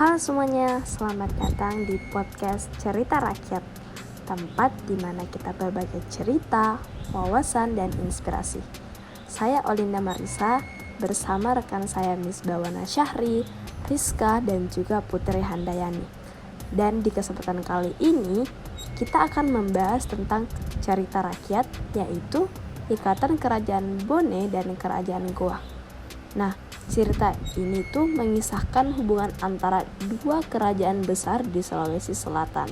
Halo semuanya, selamat datang di podcast Cerita Rakyat, tempat di mana kita berbagi cerita, wawasan, dan inspirasi. Saya Olinda Marisa, bersama rekan saya Miss Bawana Syahri, Rizka, dan juga Putri Handayani. Dan di kesempatan kali ini, kita akan membahas tentang cerita rakyat, yaitu Ikatan Kerajaan Bone dan Kerajaan Goa. Nah, cerita ini tuh mengisahkan hubungan antara dua kerajaan besar di Sulawesi Selatan,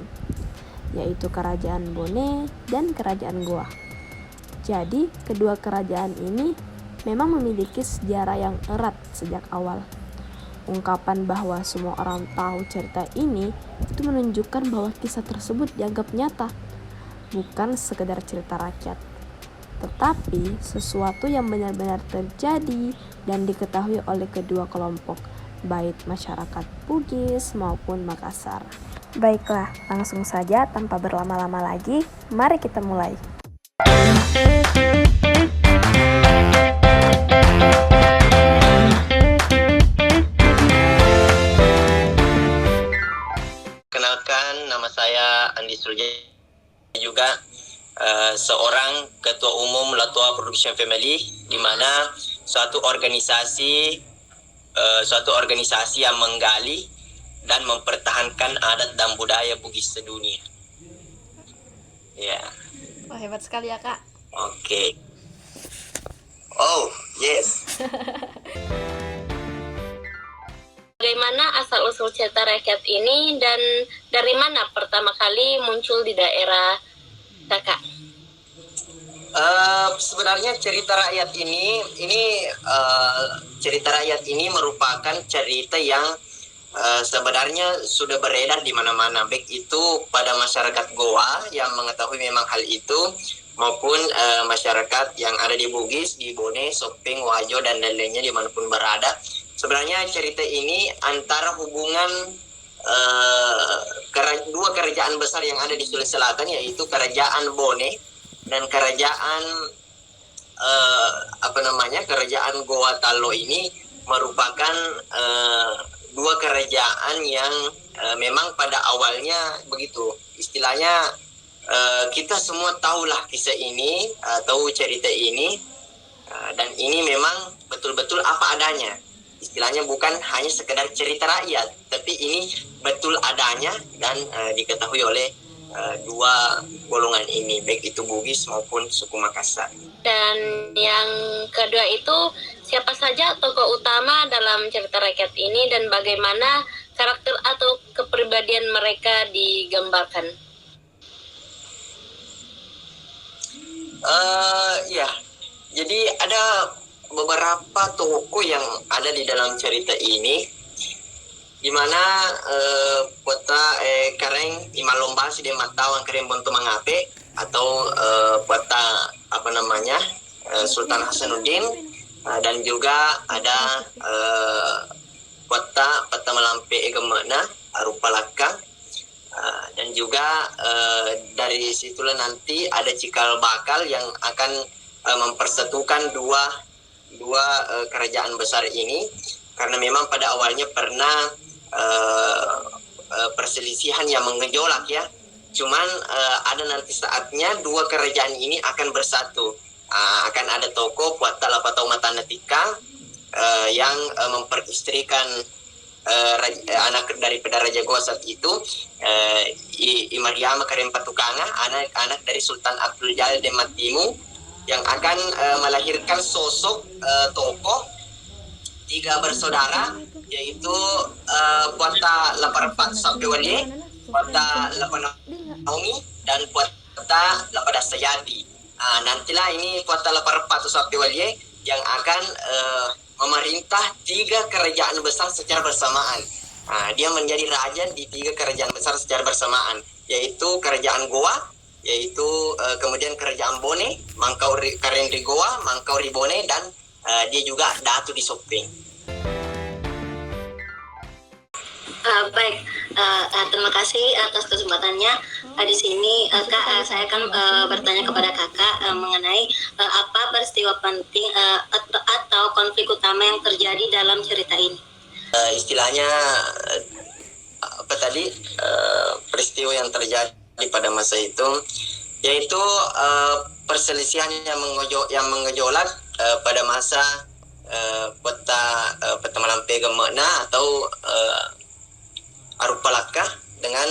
yaitu Kerajaan Bone dan Kerajaan Goa. Jadi, kedua kerajaan ini memang memiliki sejarah yang erat sejak awal. Ungkapan bahwa semua orang tahu cerita ini itu menunjukkan bahwa kisah tersebut dianggap nyata, bukan sekedar cerita rakyat, tetapi sesuatu yang benar-benar terjadi dan diketahui oleh kedua kelompok, baik masyarakat Bugis maupun Makassar. Baiklah, langsung saja tanpa berlama-lama lagi, mari kita mulai. Kenalkan, nama saya Andi Surya, juga seorang ketua umum Latua Production Family, di mana suatu organisasi yang menggali dan mempertahankan adat dan budaya Bugis sedunia. Ya. Wah, hebat sekali ya, Kak. Oke. Oh, yes. Bagaimana asal-usul cerita rakyat ini dan dari mana pertama kali muncul di daerah Kakak? Sebenarnya cerita rakyat ini merupakan cerita yang sebenarnya sudah beredar di mana-mana, baik itu pada masyarakat Goa yang mengetahui memang hal itu, maupun masyarakat yang ada di Bugis, di Bone, Sopeng, Wajo, dan lain-lainnya dimanapun berada. Sebenarnya cerita ini antara hubungan dua kerajaan besar yang ada di Sulawesi Selatan, yaitu Kerajaan Bone dan Kerajaan Kerajaan Goa Talo. Ini merupakan dua kerajaan yang memang pada awalnya begitu, istilahnya kita semua tahulah kisah ini, tahu cerita ini, dan ini memang betul-betul apa adanya. Istilahnya bukan hanya sekedar cerita rakyat, tapi ini betul adanya dan diketahui oleh dua golongan ini, baik itu Bugis maupun suku Makassar. Dan yang kedua itu, siapa saja tokoh utama dalam cerita rakyat ini dan bagaimana karakter atau kepribadian mereka digambarkan? Jadi ada beberapa tokoh yang ada di dalam cerita ini, di mana kota Kareng Imalomba si Dematawang Kareng Bonto Mangape, atau kota Sultan Hasanuddin, dan juga ada kota Peta Melampe Egemena Arupalaka, dan juga dari situlah nanti ada cikal bakal yang akan mempersatukan dua kerajaan besar ini, karena memang pada awalnya pernah perselisihan yang mengejolak ya. Cuman ada nanti saatnya dua kerajaan ini akan bersatu. Akan ada tokoh Puata Lapatau Matanatika yang memperistrikan anak daripada Raja Goa saat itu, Imariama Karem Patukanga, anak dari Sultan Abdul Jalil Dematimu, yang akan melahirkan sosok tokoh tiga bersaudara, yaitu Puata Laparpat Sapewali, Puata Lapanaungi, dan Puata Lapadasayadi. Nantilah ini Puata Laparpat Sapewali yang akan memerintah tiga kerajaan besar secara bersamaan. Dia menjadi raja di tiga kerajaan besar secara bersamaan, yaitu Kerajaan Goa, yaitu kemudian Kerajaan Bone, Mangkau Karen di Goa, Mangkau di Bone, dan dia juga Datu di Sopeng. Baik, terima kasih atas kesempatannya. Di sini Kak, saya akan bertanya kepada Kakak mengenai apa peristiwa penting atau konflik utama yang terjadi dalam cerita ini. Istilahnya tadi peristiwa yang terjadi pada masa itu, yaitu perselisihan yang mengejolak pada masa kota Petamalampe Gemena atau Arupalaka dengan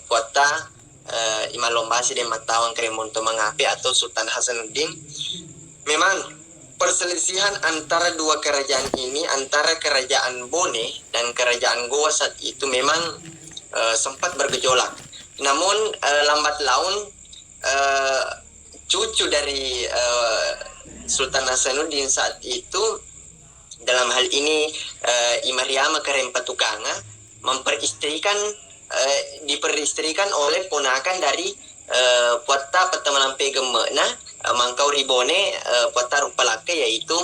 kota Imalombasi dan Matawang Karimonto Mangape atau Sultan Hasanuddin. Memang perselisihan antara dua kerajaan ini, antara kerajaan Bone dan kerajaan Goa saat itu memang sempat bergejolak. Namun lambat laun cucu dari Sultan Hasanuddin saat itu, dalam hal ini Imariama Karempetukanga, diperistrikan oleh ponakan dari Puata Petamalampe Gemena, Mangkau Ribone, Puata Rupalaka, yaitu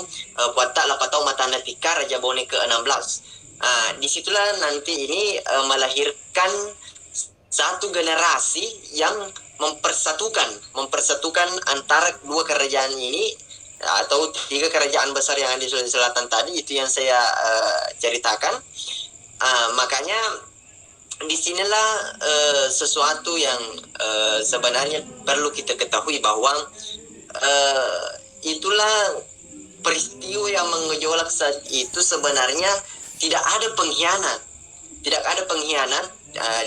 Puata Lapatau Matanatika Raja Bone ke-16. Disitulah nanti ini melahirkan satu generasi yang mempersatukan antara dua kerajaan ini, atau tiga kerajaan besar yang ada di Sulawesi Selatan tadi, itu yang saya ceritakan. Makanya disinilah sesuatu yang sebenarnya perlu kita ketahui, bahwa itulah peristiwa yang mengejolak saat itu. Sebenarnya tidak ada pengkhianat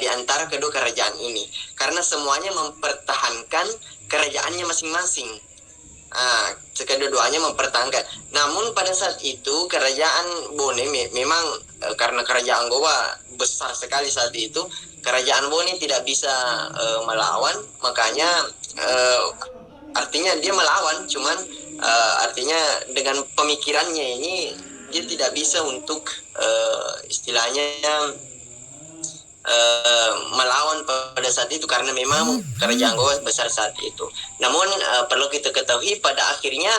di antara kedua kerajaan ini, karena semuanya mempertahankan kerajaannya masing-masing. Kedua-duanya mempertahankan. Namun pada saat itu kerajaan Bone memang karena kerajaan Goa besar sekali saat itu, kerajaan Bone tidak bisa melawan. Makanya artinya dia melawan, cuman artinya dengan pemikirannya ini dia tidak bisa untuk istilahnya melawan pada saat itu, karena memang kerajaan Goa besar saat itu. Namun perlu kita ketahui pada akhirnya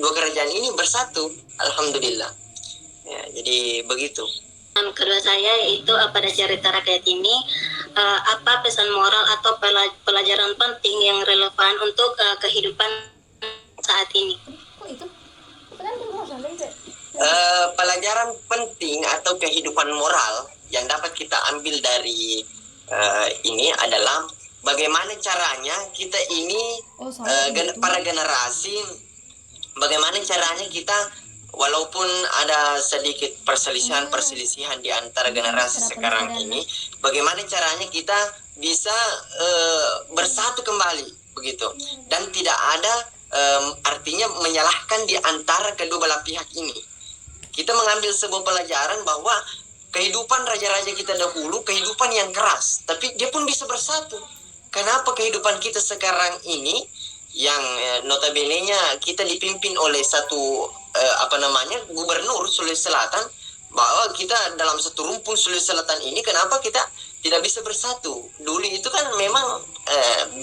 dua kerajaan ini bersatu, alhamdulillah. Ya, jadi begitu. Kedua saya yaitu pada cerita rakyat ini, apa pesan moral atau pelajaran penting yang relevan untuk kehidupan saat ini? Pelajaran penting atau kehidupan moral yang dapat kita ambil dari ini adalah bagaimana caranya kita ini para generasi, bagaimana caranya kita, walaupun ada sedikit perselisihan di antara generasi sekarang ini, bagaimana caranya kita bisa bersatu kembali begitu, dan tidak ada artinya menyalahkan di antara kedua belah pihak ini. Kita mengambil sebuah pelajaran bahwa kehidupan raja-raja kita dahulu, kehidupan yang keras, tapi dia pun bisa bersatu. Kenapa kehidupan kita sekarang ini yang notabene-nya kita dipimpin oleh satu gubernur Sulawesi Selatan, bahwa kita dalam satu rumpun Sulawesi Selatan ini, kenapa kita tidak bisa bersatu? Dulu itu kan memang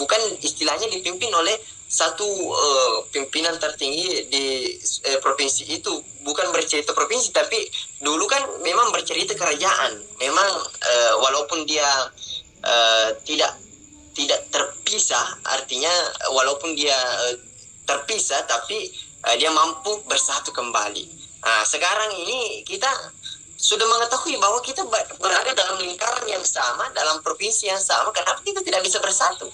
bukan istilahnya dipimpin oleh satu pimpinan tertinggi di provinsi itu, bukan bercerita provinsi, tapi dulu kan memang bercerita kerajaan. Memang walaupun dia tidak terpisah, artinya walaupun dia terpisah, tapi dia mampu bersatu kembali. Sekarang ini kita sudah mengetahui bahwa kita berada dalam lingkaran yang sama, dalam provinsi yang sama. Kenapa kita tidak bisa bersatu?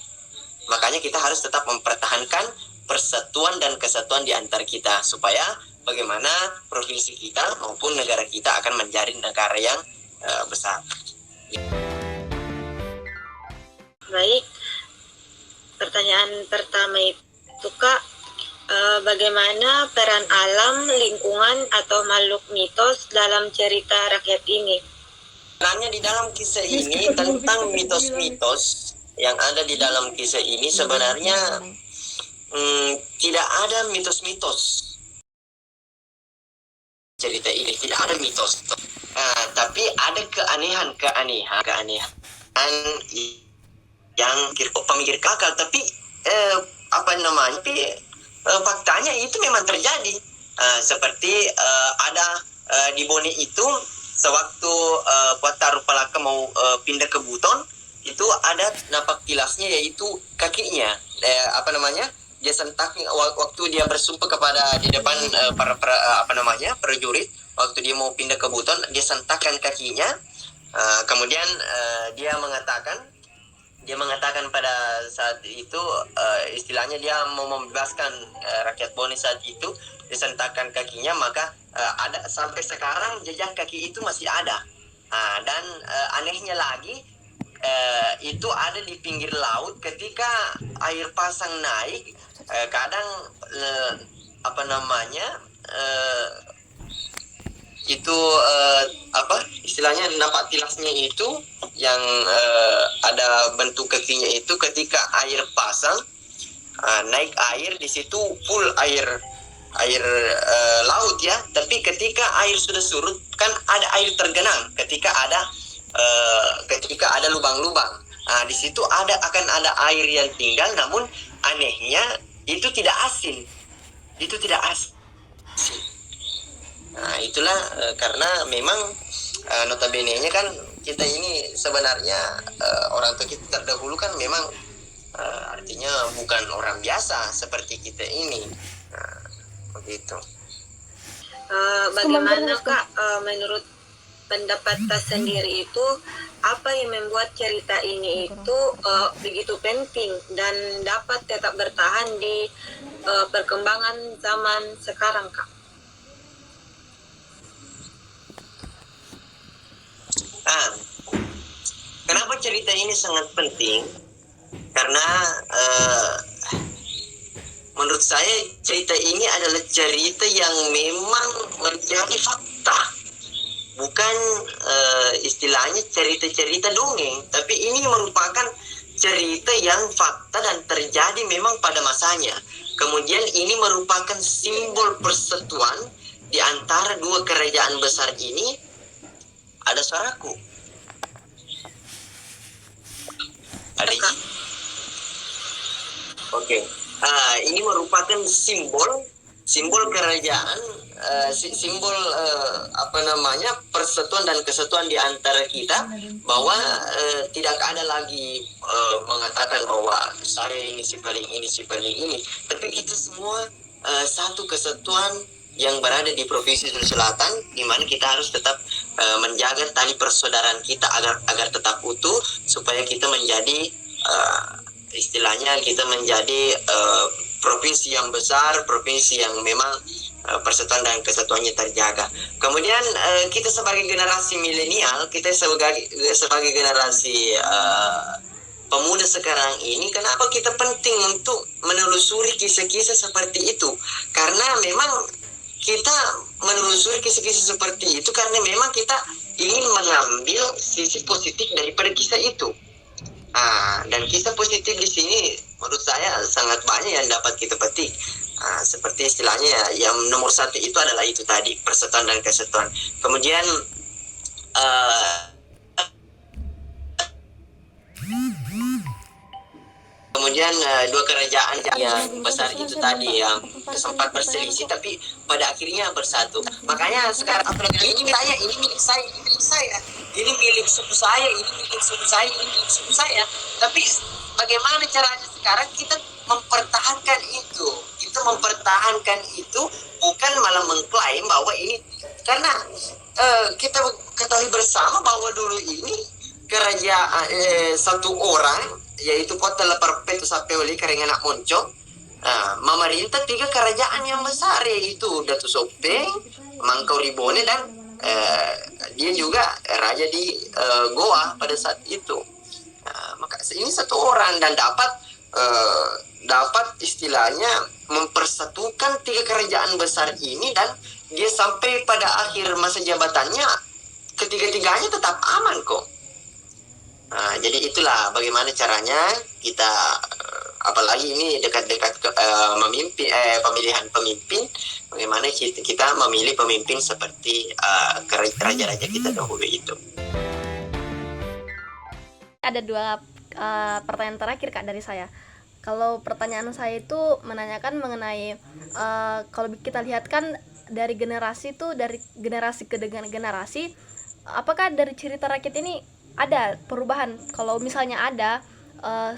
Makanya kita harus tetap mempertahankan persatuan dan kesatuan di antara kita, supaya bagaimana provinsi kita maupun negara kita akan menjadi negara yang besar. Baik, pertanyaan pertama itu Kak, bagaimana peran alam, lingkungan atau makhluk mitos dalam cerita rakyat ini? Sebenarnya di dalam kisah ini tentang mitos-mitos yang ada di dalam kisah ini sebenarnya tidak ada mitos-mitos. Cerita ini tidak ada mitos, tapi ada keanehan yang pemikir kakak, tapi faktanya itu memang terjadi. Seperti ada di Bone itu, sewaktu Puata Rupalaka mau pindah ke Buton, itu ada napak tilasnya, yaitu kakinya dia sentak waktu dia bersumpah kepada di depan prajurit, waktu dia mau pindah ke Buton, dia sentakkan kakinya, Kemudian dia mengatakan pada saat itu istilahnya dia mau membebaskan rakyat Bone saat itu, disentakkan kakinya, maka ada sampai sekarang jejak kaki itu masih ada. Dan anehnya lagi, itu ada di pinggir laut ketika air pasang naik, kadang itu istilahnya napak tilasnya itu yang ada bentuk kakinya itu ketika air pasang, naik air di situ full air laut ya, tapi ketika air sudah surut kan ada air tergenang ketika ada lubang-lubang. Di situ akan ada air yang tinggal, namun anehnya itu tidak asin. Itulah karena memang notabene-nya kan kita ini sebenarnya orang tua kita terdahulu kan memang artinya bukan orang biasa seperti kita ini. Begitu. Bagaimana Kak, menurut pendapat Tas sendiri itu, apa yang membuat cerita ini itu begitu penting dan dapat tetap bertahan di perkembangan zaman sekarang Kak? Kenapa cerita ini sangat penting? Karena menurut saya cerita ini adalah cerita yang memang menjadi fakta, bukan istilahnya cerita-cerita dongeng, tapi ini merupakan cerita yang fakta dan terjadi memang pada masanya. Kemudian ini merupakan simbol persatuan di antara dua kerajaan besar ini. Ada suaraku? Ada izin? Oke. Ini merupakan simbol kerajaan, simbol persatuan dan kesatuan di antara kita, bahwa tidak ada lagi mengatakan bahwa saya ini si paling ini, tapi kita semua satu kesatuan yang berada di Provinsi Sulawesi Selatan, di mana kita harus tetap menjaga tali persaudaraan kita agar tetap utuh, supaya kita menjadi istilahnya kita menjadi provinsi yang besar, provinsi yang memang persatuan dan kesatuannya terjaga. Kemudian kita sebagai generasi milenial, kita sebagai generasi pemuda sekarang ini, kenapa kita penting untuk menelusuri kisah-kisah seperti itu? Karena memang kita menelusuri kisah-kisah seperti itu karena memang kita ingin mengambil sisi positif daripada kisah itu. Dan kisah positif di sini menurut saya sangat banyak yang dapat kita petik. Seperti istilahnya yang nomor satu itu adalah itu tadi, persatuan dan kesatuan. Kemudian dua kerajaan yang besar itu tadi yang sempat berselisih tapi pada akhirnya bersatu. Makanya sekarang ini milik saya, ini milik suku saya, ini milik suku saya, ini milik suku saya. Tapi bagaimana caranya sekarang kita mempertahankan itu? Kita mempertahankan itu bukan malah mengklaim bahwa ini, karena kita ketahui bersama bahwa dulu ini kerajaan satu orang, yaitu Kota Leperpetu Sapewali Karenganak Monco, memerintah tiga kerajaan yang besar, yaitu Datu Sopeng, Mangkau Ribone, dan dia juga raja di Goa pada saat itu. Maka ini satu orang dan dapat istilahnya mempersatukan tiga kerajaan besar ini, dan dia sampai pada akhir masa jabatannya ketiga-tiganya tetap aman kok. Jadi itulah bagaimana caranya kita, apalagi ini dekat-dekat pemilihan pemimpin, bagaimana kita memilih pemimpin seperti raja-raja kita dahulu itu. Ada dua pertanyaan terakhir Kak dari saya. Kalau pertanyaan saya itu menanyakan mengenai kalau kita lihat kan dari generasi ke generasi, apakah dari cerita rakyat ini ada perubahan? Kalau misalnya ada,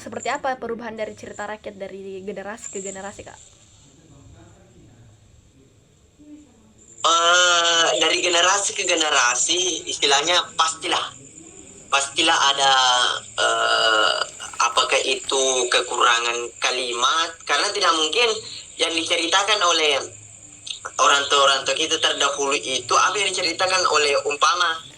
seperti apa perubahan dari cerita rakyat dari generasi ke generasi Kak? Dari generasi ke generasi istilahnya pastilah ada apakah itu kekurangan kalimat, karena tidak mungkin yang diceritakan oleh orang tua kita terdahulu itu apa yang diceritakan oleh umpama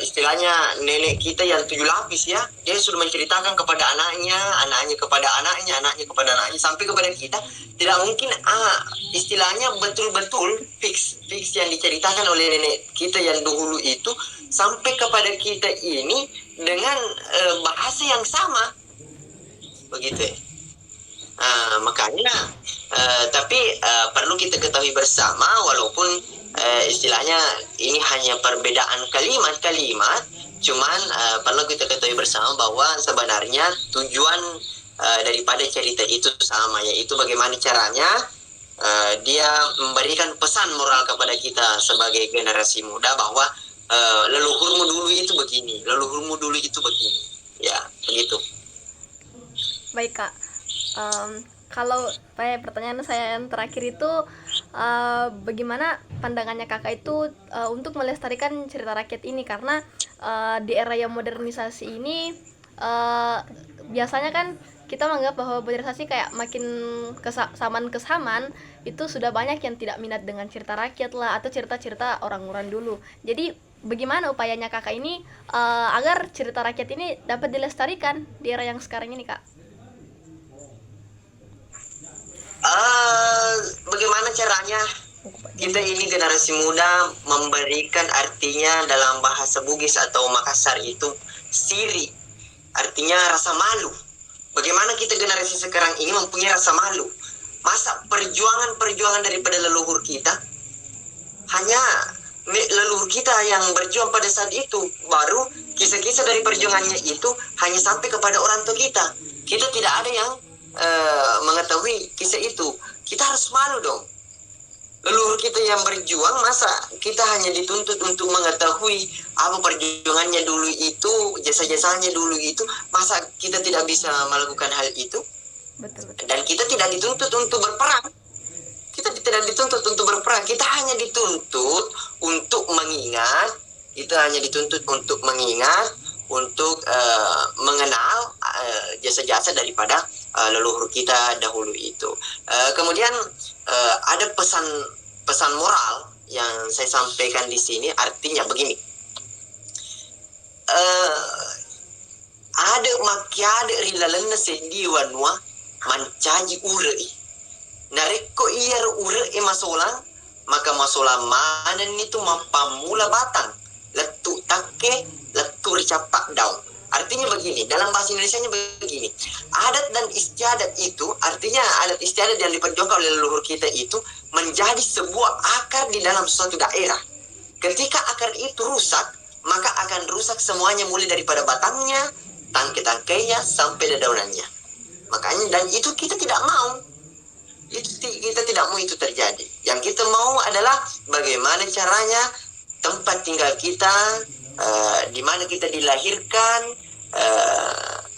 istilahnya nenek kita yang 7 lapis ya, dia sudah menceritakan kepada anaknya, anaknya kepada anaknya, anaknya kepada anaknya sampai kepada kita. Tidak mungkin istilahnya betul-betul fix yang diceritakan oleh nenek kita yang dahulu itu sampai kepada kita ini dengan bahasa yang sama begitu ya. Makanya tapi perlu kita ketahui bersama, walaupun istilahnya ini hanya perbedaan kalimat-kalimat, cuman perlu kita ketahui bersama bahwa sebenarnya tujuan daripada cerita itu sama, yaitu bagaimana caranya dia memberikan pesan moral kepada kita sebagai generasi muda bahwa leluhurmu dulu itu begini, leluhurmu dulu itu begini, ya begitu. Baik Kak, kalau pertanyaan saya yang terakhir itu bagaimana pandangannya Kakak itu untuk melestarikan cerita rakyat ini, karena di era yang modernisasi ini biasanya kan kita menganggap bahwa modernisasi kayak makin kesamaan itu sudah banyak yang tidak minat dengan cerita rakyat lah atau cerita-cerita orang-orang dulu. Jadi bagaimana upayanya Kakak ini agar cerita rakyat ini dapat dilestarikan di era yang sekarang ini Kak? Bagaimana caranya kita ini generasi muda memberikan artinya dalam bahasa Bugis atau Makassar itu siri, artinya rasa malu. Bagaimana kita generasi sekarang ini mempunyai rasa malu? Masa perjuangan daripada leluhur kita hanya leluhur kita yang berjuang pada saat itu, baru kisah-kisah dari perjuangannya itu hanya sampai kepada orang tua kita. Kita tidak ada yang mengetahui kisah itu. Kita harus malu dong. Leluhur kita yang berjuang, masa kita hanya dituntut untuk mengetahui apa perjuangannya dulu itu, jasa-jasanya dulu itu, masa kita tidak bisa melakukan hal itu? Betul. Dan kita tidak dituntut untuk berperang. Kita tidak dituntut untuk berperang. Kita hanya dituntut untuk mengingat. Kita hanya dituntut untuk mengingat, untuk mengenal jasa-jasa daripada leluhur kita dahulu itu. Kemudian ada pesan moral yang saya sampaikan di sini, artinya begini. Ada makyade rilalena sendiwanwa mancaji urei. Nareko iyar urei masolang, maka masolang mana itu mapamula batang. Letu take, letu ricapak daun. Artinya begini, dalam bahasa Indonesianya begini. Adat dan istiadat itu, artinya adat istiadat yang diperjuangkan oleh leluhur kita itu menjadi sebuah akar di dalam suatu daerah. Ketika akar itu rusak, maka akan rusak semuanya, mulai daripada batangnya, tangkai-tangkainya, sampai daunannya. Makanya, dan itu kita tidak mau. Kita tidak mau itu terjadi. Yang kita mau adalah bagaimana caranya tempat tinggal kita, di mana kita dilahirkan,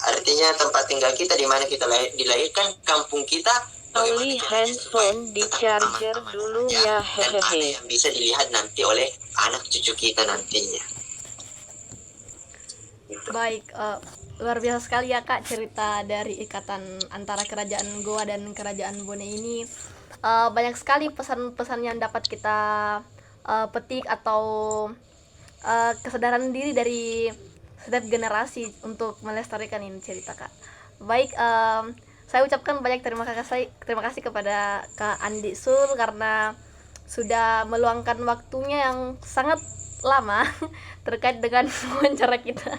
artinya tempat tinggal kita di mana kita dilahirkan, kampung kita. Oli handphone di charger dulu ya, dan ada yang bisa dilihat nanti oleh anak cucu kita nantinya. Gitu. Baik, luar biasa sekali ya Kak cerita dari ikatan antara kerajaan Goa dan kerajaan Bone ini. Banyak sekali pesan-pesan yang dapat kita petik atau kesadaran diri dari setiap generasi untuk melestarikan ini cerita Kak. Baik, saya ucapkan banyak terima kasih kepada Kak Andi Sul karena sudah meluangkan waktunya yang sangat lama terkait dengan wawancara kita.